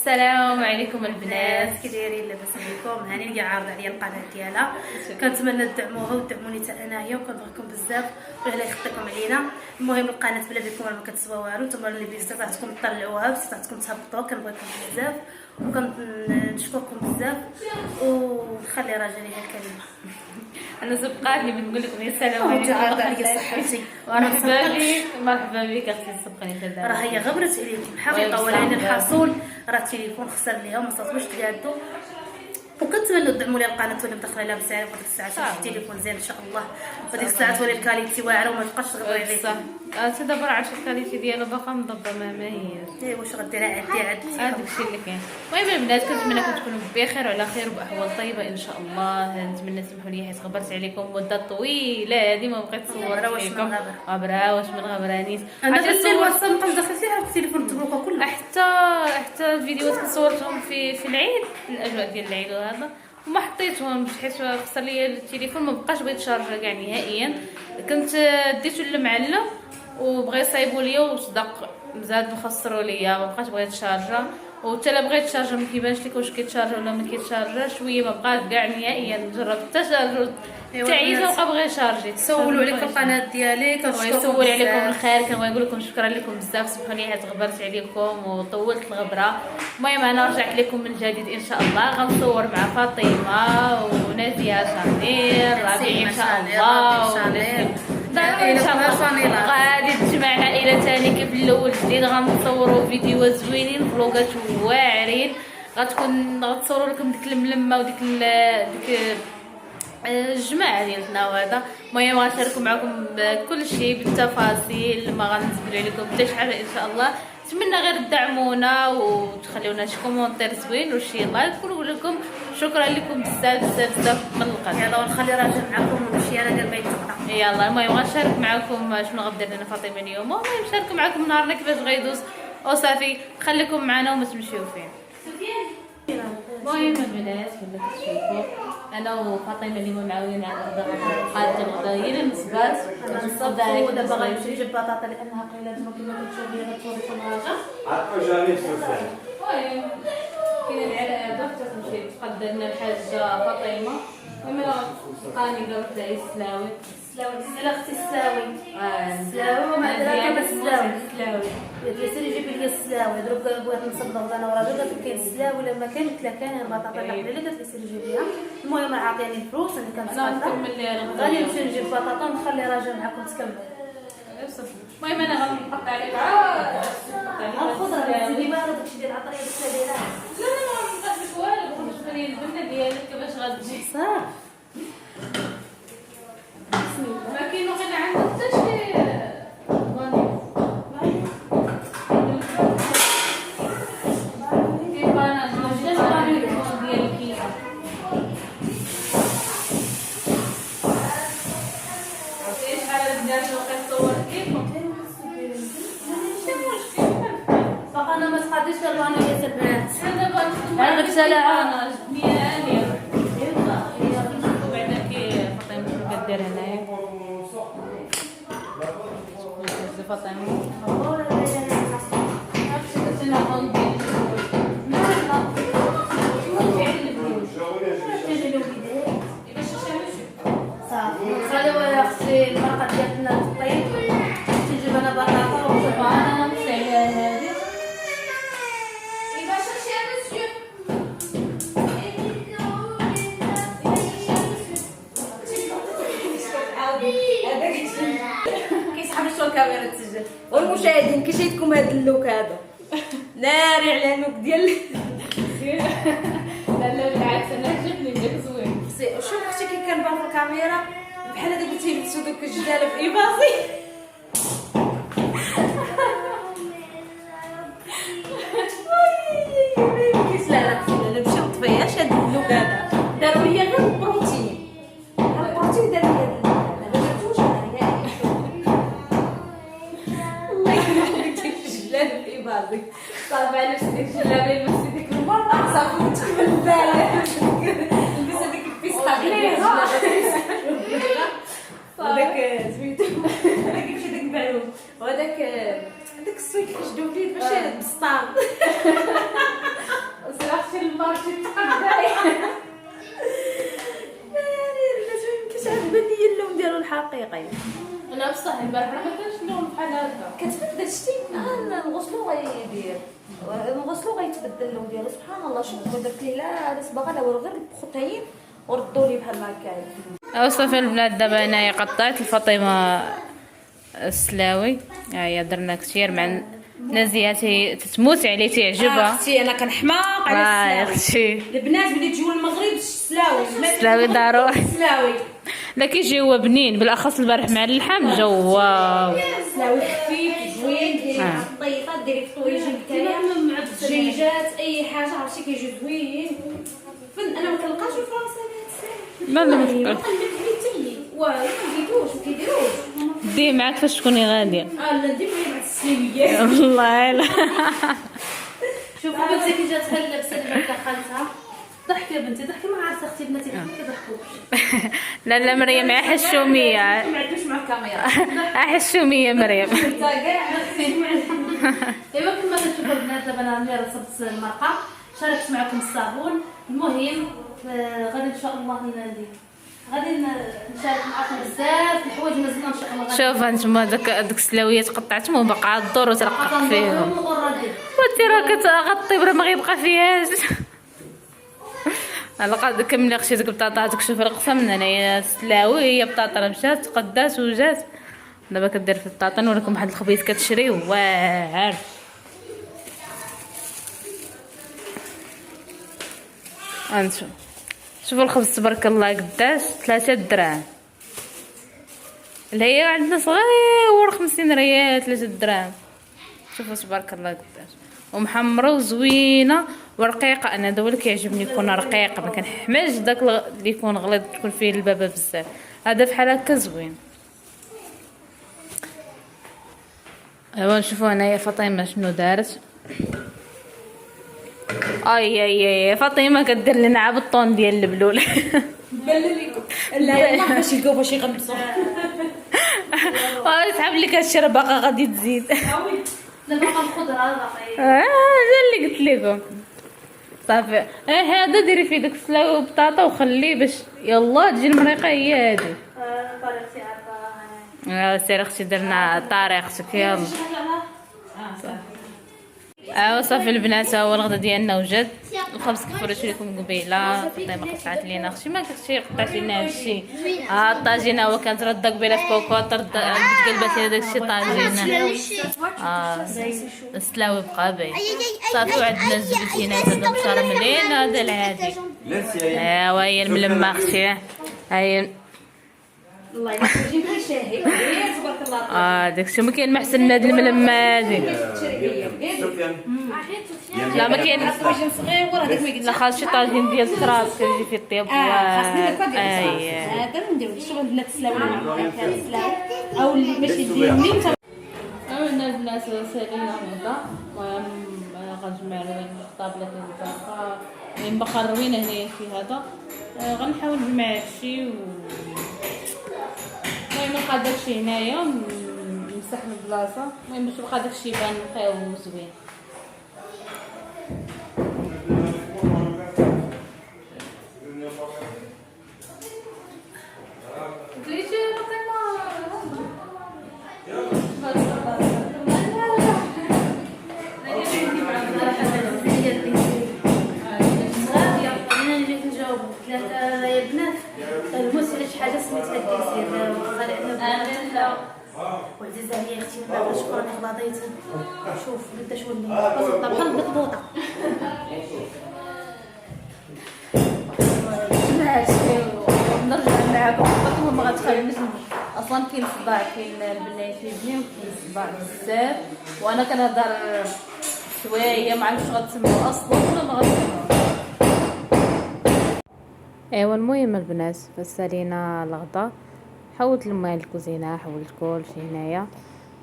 السلام عليكم البنات، كي دايرين؟ لاباس عليكم؟ هاني اللي عارضه عليا القناه ديالها. كنتمنى تدعموها وتدعموني حتى انايا، وكنبغيكم بزاف ولا يخطيكم علينا. المهم القناه بلا بكم راه ما كتسوى والو، نتوما اللي باستطاعتكم تطلعوها باستطاعتكم تهبطوها. كنبغيكم بزاف وكنشكركم بزاف، ونخلي راجلي هالكلمه. انا سبقاتني بنقول لكم يا سلام وانت عليكم. عارضه عليا صحتي مرحبا بك مرحبا بك اختي سبقني تدار. راه هي غبرت عليكم حقيقه، ولكن الحصول راه التليفون خسر ليها وما صاتوش تقادو. وكنتمنى تدعموا لي القناه ولا مدخله لها بساعه وديك الساعه شي التليفون زين ان شاء الله، وديك الساعه تولي الكاليتي واعره وما تبقاش تغبر عليك. صح انت دابا عرفتي الكاليتي ديالها باقا مضبه ما هي. واش غديري؟ عادي هذا الشيء اللي كاين. المهم البنات كنتمنىكم تكونوا بخير وعلى خير وباحوال طيبه ان شاء الله. نتمنى تسمحوا لي حيت غبرت عليكم مده طويله هذه ما بقيت تصور لكم. غبره واش من غبرانيت انا اللي الواتساب مابقاش داخل فيها التليفون تبلوكا كله. حتى الفيديوهات اللي صورتهم في العيد، في الاجواء ديال العيد وهذا وما حطيتهمش حيت خسر لي التليفون، ما بقاش بغيت شارجه كاع نهائيا. كنت ديتو للمعلم وبغى يصايبوا ليا وصدق زاد مخسروا ليا، ما بقاش بغيت شارجه. وحتى لا بغيت شارجه ما كيبانش لك واش كيتشارجا ولا ما كيتشارجاش، شويه ما بقاش كاع نهائيا. جربت حتى شارجو تعيت وبقى بغى يشارجي. سولوا عليك القناه ديالي، كنشكركم عليكم الخير. كنبغي نقول لكم شكرا لكم بزاف، سمحوا لي حيت غبرت عليكم وطولت الغبره. المهم انا رجعت لكم من جديد ان شاء الله، غنصور مع فاطمه ونازيه شامير ربيعي ان شاء الله. غادي تجمع عائله ثاني كيف الاول جديد، غنصوروا فيديوهات زوينين فلوقات واعرين. غتصوروا لكم ديك الملمه وديك الجماعه ديالنا وهذا. المهم غنشارك معكم كل شيء بالتفاصيل، ما غنزبل عليكم حتى شي حاجه ان شاء الله. نتمنى غير تدعمونا وتخليونا شي كومونتير زوين وشي لايك، ونقول لكم شكرا لكم بزاف بزاف بزاف من القلب. يلا ونخلي راجل معكم ونمشي انا ديال ما يتقطع. يلا المهم غنشارك معكم شنو غدير لنا فاطمه اليوم. المهم نشارك معكم نهارنا كيفاش غيدوز وصافي. خليكم معنا وما تمشيو فين. المهم البنات كما كتشوفوا انا وفاطمه اللي معاونين على الغدا الغدا هي المسبات غنصبوا. ودابا غنمشي نجيب بطاطا لانها قليله كما كتشوفوا لي غتوري في الغاجه. عرفوا جامي سوسه. المهم كاين العلاقه حتى تمشي تقدر لنا الحاجه فاطمه. المهم لقاني قالت لها السلاوي لا اختي السلاوي. السلاوي وما ادراك ما السلاوي. قالت لي سيري جيبي لي السلاوي. دروك بغيت نصب غدا انا وراجل، قالت لي كاين السلاوي ولا ما كاين؟ قلت لها كاين البطاطا اللي قبيله. قالت لي سيري جيبيها. المهم راه عاطياني الفلوس اللي كنت غادي نمشي نجيب بطاطا ونخلي راجل معكم تكمل. المهم انا غنقطع عليك الخضره اللي ما داكشي ديال العطريه بس دايرها. لا ما نقطعش والو، باش تبين البنه ديالك كيفاش غتجي. صافي ما كاين غير عندك حتى شي انا ما تقاديش البانو يا سبات. انا غير سلعه مية وبعدا كي فاطمه شنو كدير هنايا فاطمه خليوا اختي المرقه ديالنا تطيب، تجيب انا بطاطا وصبانه نساليها هذه. كيسحب شو الكاميرا تسجل. والمشاهدين كي جايتكم هذا اللوك هذا ناري على اللوك ديال لا بالعكس انا عجبني داك زوين. شوف اختي كي كنبان في الكاميرا بحال هذاك اللي تيلبسوا دوك الجداله في ايباصي. لا مشي مطفياش هذا اللوك هذا داروا ليا غير البروتين. البروتين دار ليا ما درتوش انا نهائي. الله يخليك ديك الجلاله في ايباصي صافي. علاش ديك الجلاله لبستي ديك المره صافي تكمل البال لبس هذيك الفيسطه ديال هذاك سميتو هذاك مشى داك المعلوم وهذاك السويت اللي شدو فيه باش بسطام. طيب. انا بصح البارح ما كانش لون بحال هكا. كتبدل شتي نغسلو غيدير نغسلو غيتبدل اللون ديالو. سبحان الله شوف درت ليه لا داس باغا لا والو غير بخطين وردوا لي بحال هكا. صافي البنات دابا انايا قطعت الفاطمه السلاوي. هيا درنا كثير مع نزيات تتموت عليه تعجبها. اختي انا كنحماق على اختي البنات ملي تجيو للمغرب السلاوي ضروري. السلاوي لا كيجي هو بنين بالاخص البارح مع اللحم جو واو. السلاوي خفيف زوين ديري مع الطيطات ديري في طويجين نتايا مع الدجاجات اي حاجه عرفتي كيجي زوين. انا ما كنلقاش في فرنسا لا ما تقول نقلب حتى واه ما كيديروش ما كيديروش دي معاك فاش تكوني غاديه. لا ندير مع السليميات والله لا. شوفوا بنتي كي جات هاد اللبسه اللي معك خالتها ضحكي يا بنتي ضحكي ما عارفه اختي بناتي كيضحكوا. لا مريم حشوميه. ما عندوش مع الكاميرا حشوميه مريم. انت كاع ايوا كما كتشوفوا البنات دابا انا راني رصبت المرقه شاركت معكم الصابون. المهم غادي ان شاء الله غادي نشارك معكم بزاف الحوايج مزيانه ان شاء الله. شوف انتما داك السلاويات قطعتهم وبقى الدور وترقق فيهم وانت راه كتغطي برا ما غيبقى فيهاش. على كملي اختي ديك البطاطا شوف رقصه من هنايا السلاوي هي بطاطا مشات تقدات وجات دابا كدير في البطاطا. نوريكم واحد الخبيز كتشري واعر. انتو شوفوا الخبز تبارك الله قداش 3 دراهم. هي عندنا صغير 50 ريال 3 دراهم. شوفوا تبارك الله قداش ومحمره وزوينه ورقيقه. انا هذا هو اللي كيعجبني يكون رقيق ما كنحماش داك اللي يكون غليظ تكون فيه البابه بزاف. هذا بحال هكا زوين. ايوا نشوفوا هنايا فاطمه شنو دارت. اي فاطمه كدير لنا عا بالطون ديال البلول. بان لكم لا ما باش يلقاو باش يغمسوا صحاب اللي كتشرب باقا غادي تزيد. دابا الخضره باقي هذا اللي قلت لكم. صافي هذا ديري فيه داك السلاوي وبطاطا وخليه باش يلا تجي المريقه هي هذه. طريقتي عارفه. سير اختي درنا طريقتك يلا. صافي البنات هو الغدا ديالنا وجد. الخبز كيف وريت لكم قبيله. فاطمه قطعت لينا اختي ما كنتي قطعت لينا هادشي. الطاجينه هو كانت رده قبيله في كوكوط قلبت لي داكشي طاجينه. السلاوي بقى باين. صافي وعندنا الزبيتينات هذا مشرملين هذا العادي. ايوا هي الملمه اختي هاي الله يجيب لي شاهي تبارك الله. داكشي ما كاين ما احسن من هاد الملمه هادي. لا ما كاين طاجين صغير هذاك ما لا خاص شي طاجين ديال التراث كيجي فيه الطياب. خاصني هذا نديرو شغل البنات السلاوي السلاوي او اللي باش يدير منين عملنا البنات سالينا هذا. المهم غنجمع الطابله ديال البقره روينه هنايا في هذا. غنحاول نجمع هادشي و المهم نلقى داكشي هنايا نمسح البلاصه. المهم باش يبقى داكشي يبان نقيو زوين. حاجه سميتها الكيسير وخلعنا وعزيزه عليا اختي بعد شكرا لك بلاضيت. شوف بدا شويه بحال البطبوطه. نرجع معاكم فاطمه ما غتخلينيش اصلا. كاين صداع كاين البنات اللي بنين وكاين صداع بزاف وانا كنهضر شويه ما عرفتش غتسمعوا اصلا ولا ما غتسمعوا. ايوا المهم البنات فسالينا الغدا. حاولت لما الكوزينه حاولت كلشي هنايا.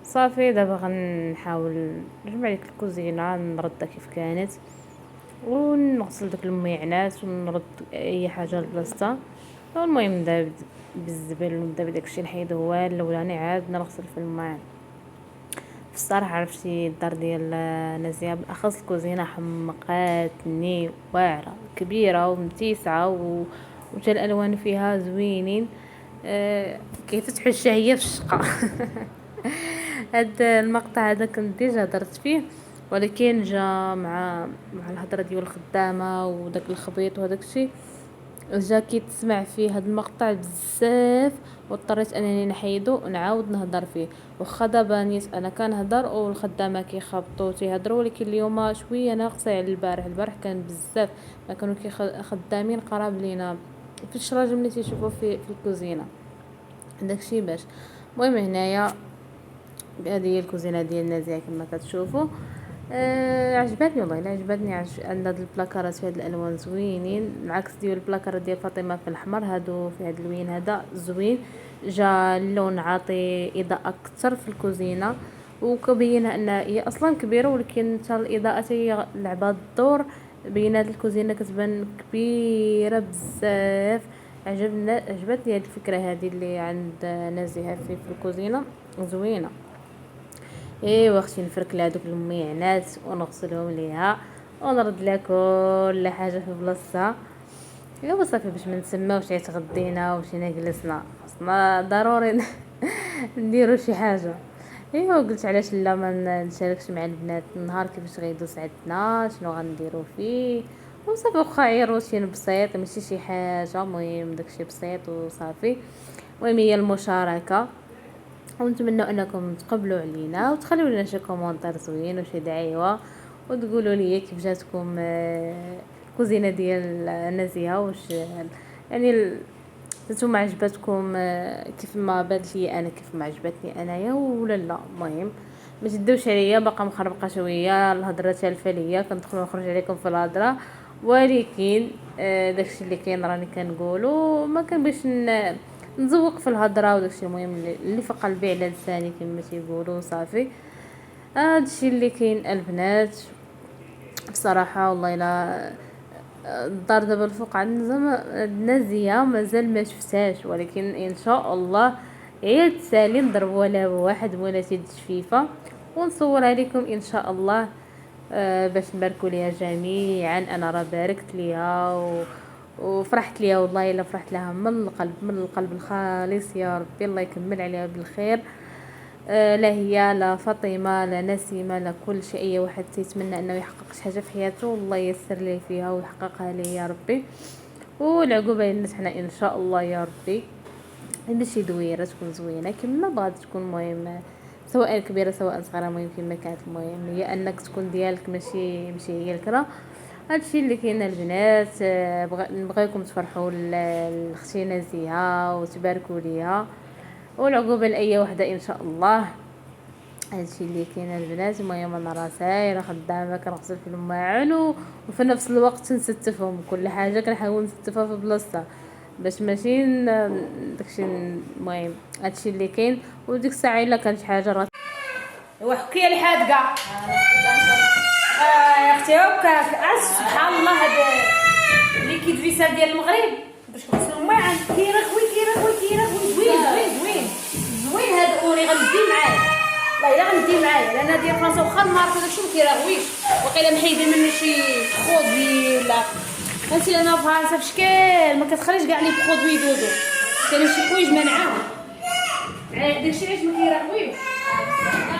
صافي دابا غنحاول نجمع لك الكوزينه نردها كيف كانت ونغسل داك الميعنات ونرد اي حاجه لبلاصتها. المهم نبدا بالزبل ونبدا بداكشي نحيد هو الاولاني عاد نغسل في الماء. في الصراحه عرفتي الدار ديال نزيه بالاخص الكوزينه حمقاتني واعره كبيره ومتيسعه وتا الالوان فيها زوينين. كيفتحوا الشهيه في الشقه. هذا المقطع هذا كنت ديجا هضرت فيه، ولكن جا مع الهضره ديال الخدامه وداك الخبيط وهداك الشيء، جا كيتسمع فيه هذا المقطع بزاف، واضطريت انني نحيدو ونعاود نهضر فيه. واخا دابا نيت انا كنهضر والخدامه كيخبطوا تيهضروا، ولكن اليوم شويه ناقصه على البارح كان بزاف، ما كانوا خدامين قراب لينا في الشراجم اللي تيشوفوا في الكوزينه داكشي. باش المهم هنايا هذه هي الكوزينه ديال نازيه كما كتشوفوا. عجبتني والله، لا عجبتني. عندنا هاد البلاكارات في هاد الالوان زوينين، العكس ديال البلاكارات ديال فاطمه في الاحمر، هادو في هاد اللوين هذا زوين. جا اللون عاطي اضاءه اكثر في الكوزينه، وكبينها ان هي اصلا كبيره، ولكن حتى الاضاءه هي لعبه الدور، بينات الكوزينه كتبان كبيره بزاف. عجبتني هاد الفكره هذه اللي عند نازيه في الكوزينه زوينه. ايوا اختي نفرك لها دوك الميعنات ونغسلهم ليها ونرد لها كل حاجه في بلاصتها. ايوا صافي باش ما نسماوش عيت غدينا ومشينا جلسنا، خاصنا ضروري نديروا شي حاجه. ايوا قلت علاش لا ما نشاركش مع البنات النهار كيفاش غيدوز عندنا، شنو غنديروا فيه وصافي. واخا غير روتين بسيط ماشي شي حاجه مهم، داكشي بسيط وصافي. المهم هي المشاركه، ونتمنى انكم تقبلوا علينا وتخلوا لنا شي كومونتير زوين وشي دعيوه، وتقولوا لي كيف جاتكم الكوزينه ديال نازيه، واش يعني نتوما عجبتكم كيف ما بانت لي انا، كيف ما عجبتني انايا ولا لا. المهم ما تدوش عليا، باقا مخربقه شويه الهضره تالفه ليا، كندخل ونخرج عليكم في الهضره، ولكن داكشي اللي كاين راني كنقولوا، ما كنبغيش نزوق في الهضره وداكشي. المهم اللي في قلبي على لساني كما تيقولوا صافي. هادشي اللي كاين البنات. بصراحه والله الا الدار دابا الفوق عندنا نازيه مازال ما شفتهاش، ولكن ان شاء الله عيد سالي نضربوا لها بواحد مولاتي الجفيفه ونصورها لكم ان شاء الله، باش نباركوا ليها جميعا. انا راه باركت ليها وفرحت ليها والله الا فرحت لها من القلب الخالص. يا ربي الله يكمل عليها بالخير. لا هي لا فاطمه لا نسيمه لا كل شيء، اي واحد يتمنى انه يحقق شي حاجه في حياته والله ييسر ليه فيها ويحققها ليه يا ربي، والعقوبه لنا حنا ان شاء الله يا ربي. عندي شي دويره تكون زوينه كما بغات تكون، مهم سواء كبيره سواء صغيره، المهم كما كانت. المهم هي انك تكون ديالك ماشي هي الكرا. هادشي اللي كاين البنات. نبغيكم تفرحوا لاختي نازيه وتباركوا ليها، والعقوبه لاي وحده ان شاء الله. هادشي اللي كاين البنات. المهم انا راه سايره خدامه كنغسل في الماعن وفي نفس الوقت نستفهم كل حاجه، كنحاول نستفها في بلاصتها باش ماشي داكشي. المهم هادشي اللي كاين. وديك الساعه الا كانت حاجه راه ايوا حكي لي حادقه يا اختي هكاك. سبحان الله هذا اللي كيدفيسال ديال المغرب باش نغسلوا الماعن كيرخوي زوين هذا اوري غندي معاه والله الا غندي معاه، لان ديال فرنسا واخا الماركه داكشي ما كيرغويش، وقيلا محيدين منه شي برودوي ولا فهمتي. انا فرنسا في شكل ما كتخليش كاع لي برودوي يدوزو، كاينين شي حوايج منعاهم داكشي علاش ما كيرغويوش.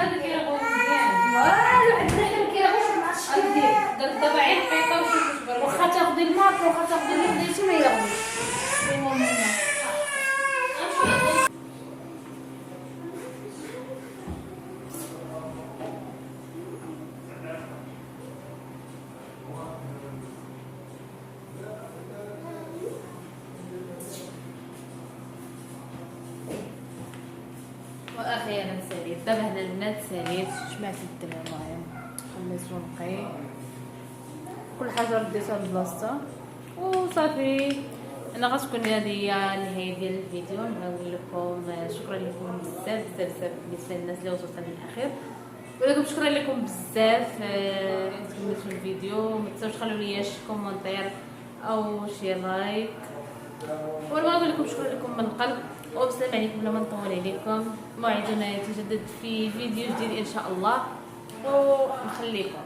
هذا كيرغوا مزيان والو عندنا حنا ما كيرغوش، ما عرفتش كيف دير. دابا عين حيطه وشوف واش واخا تاخدي الماركه واخا تاخدي اللي خديتي ما يرغويش. واخيرا ساليت. دابا هنا البنات ساليت، جمعت الدرهم المهم خليت ونقي كل حاجه رديتها لبلاصتها وصافي. انا غتكون هذه هي النهايه ديال الفيديو. نقول لكم شكرا لكم بزاف بالنسبه للناس اللي وصلت للاخير، ولكم شكرا لكم بزاف كملتوا الفيديو. ما تنساوش تخليو لي شي كومونتير او شي لايك، وانا نقول لكم شكرا لكم من القلب وبسلام عليكم. بلا ما نطول عليكم، موعدنا يتجدد في فيديو جديد ان شاء الله، ونخليكم